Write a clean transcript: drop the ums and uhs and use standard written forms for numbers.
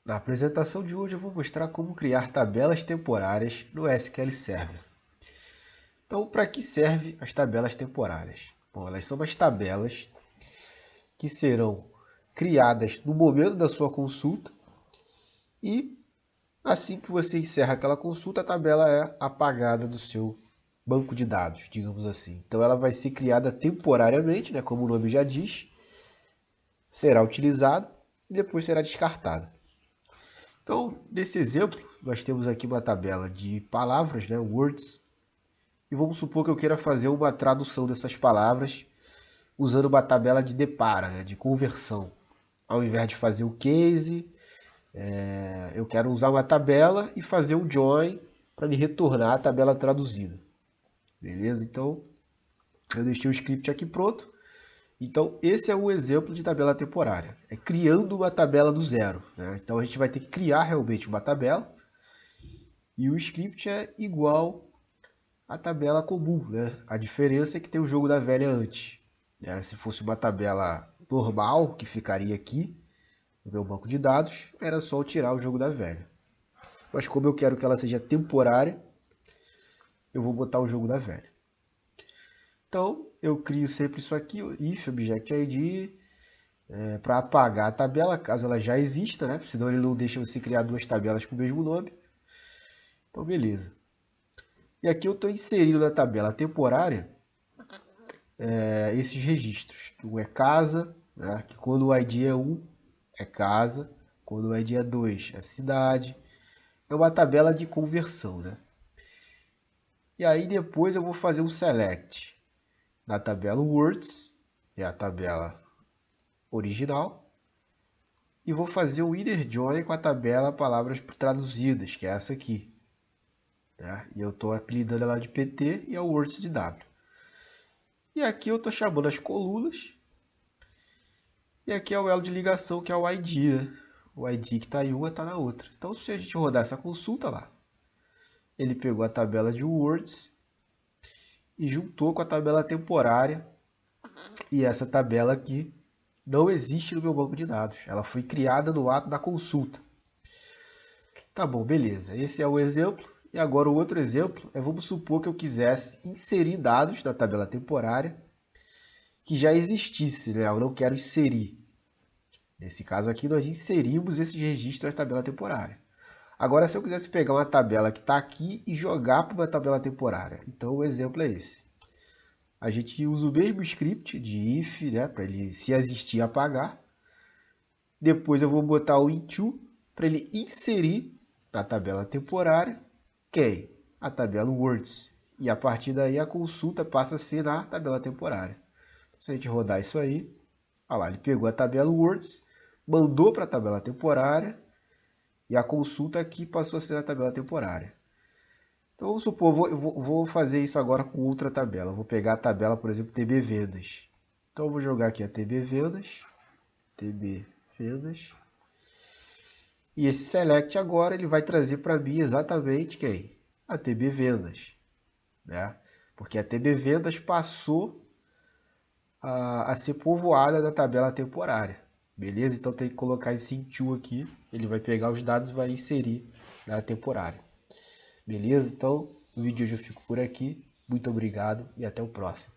Na apresentação de hoje eu vou mostrar como criar tabelas temporárias no SQL Server. Então, para que servem as tabelas temporárias? Bom, elas são as tabelas que serão criadas no momento da sua consulta e assim que você encerra aquela consulta, a tabela é apagada do seu banco de dados, digamos assim. Então ela vai ser criada temporariamente, né, como o nome já diz, será utilizada e depois será descartada. Então, nesse exemplo, nós temos aqui uma tabela de palavras, né, words, e vamos supor que eu queira fazer uma tradução dessas palavras usando uma tabela de depara, né, de conversão. Ao invés de fazer o case, eu quero usar uma tabela e fazer um join para me retornar a tabela traduzida. Beleza? Então, eu deixei o script aqui pronto. Então, esse é um exemplo de tabela temporária. É criando uma tabela do zero, né? Então, a gente vai ter que criar realmente uma tabela e o script é igual à tabela comum, né? A diferença é que tem o jogo da velha antes, né? Se fosse uma tabela normal, que ficaria aqui no meu banco de dados, era só eu tirar o jogo da velha. Mas como eu quero que ela seja temporária, eu vou botar o jogo da velha. Então, eu crio sempre isso aqui, if object id, para apagar a tabela, caso ela já exista, né? Senão ele não deixa você criar duas tabelas com o mesmo nome. Então, beleza. E aqui eu estou inserindo na tabela temporária esses registros. Um é casa, né? Que quando o ID é 1 é casa, quando o ID é 2 é cidade. É uma tabela de conversão, né? E aí depois eu vou fazer um select na tabela words, que é a tabela original, e vou fazer o inner join com a tabela palavras traduzidas, que é essa aqui. Né? E eu estou apelidando ela de PT e é o words de W. E aqui eu estou chamando as colunas. E aqui é o elo de ligação, que é o ID. Né? O ID que está em uma está na outra. Então, se a gente rodar essa consulta lá, ele pegou a tabela de words e juntou com a tabela temporária. E essa tabela aqui não existe no meu banco de dados. Ela foi criada no ato da consulta. Tá bom, beleza. Esse é o exemplo. E agora o outro exemplo é, vamos supor que eu quisesse inserir dados da tabela temporária que já existisse, né? Eu não quero inserir. Nesse caso aqui, nós inserimos esses registros na tabela temporária. Agora, se eu quisesse pegar uma tabela que está aqui e jogar para uma tabela temporária, então o exemplo é esse. A gente usa o mesmo script de if, né, para ele, se existir, apagar. Depois eu vou botar o into para ele inserir na tabela temporária, que é a tabela words. E a partir daí a consulta passa a ser na tabela temporária. Se a gente rodar isso aí, olha lá, ele pegou a tabela words, mandou para a tabela temporária e a consulta aqui passou a ser na tabela temporária. Então vamos supor, eu vou fazer isso agora com outra tabela. Eu vou pegar a tabela, por exemplo, TB Vendas. Então eu vou jogar aqui a TB Vendas, e esse select agora ele vai trazer para mim exatamente quem? A TB Vendas, né? Porque a TB Vendas passou a ser povoada na tabela temporária. Beleza? Então tem que colocar esse into aqui. Ele vai pegar os dados e vai inserir na temporária. Beleza? Então o vídeo de hoje eu fico por aqui. Muito obrigado e até o próximo.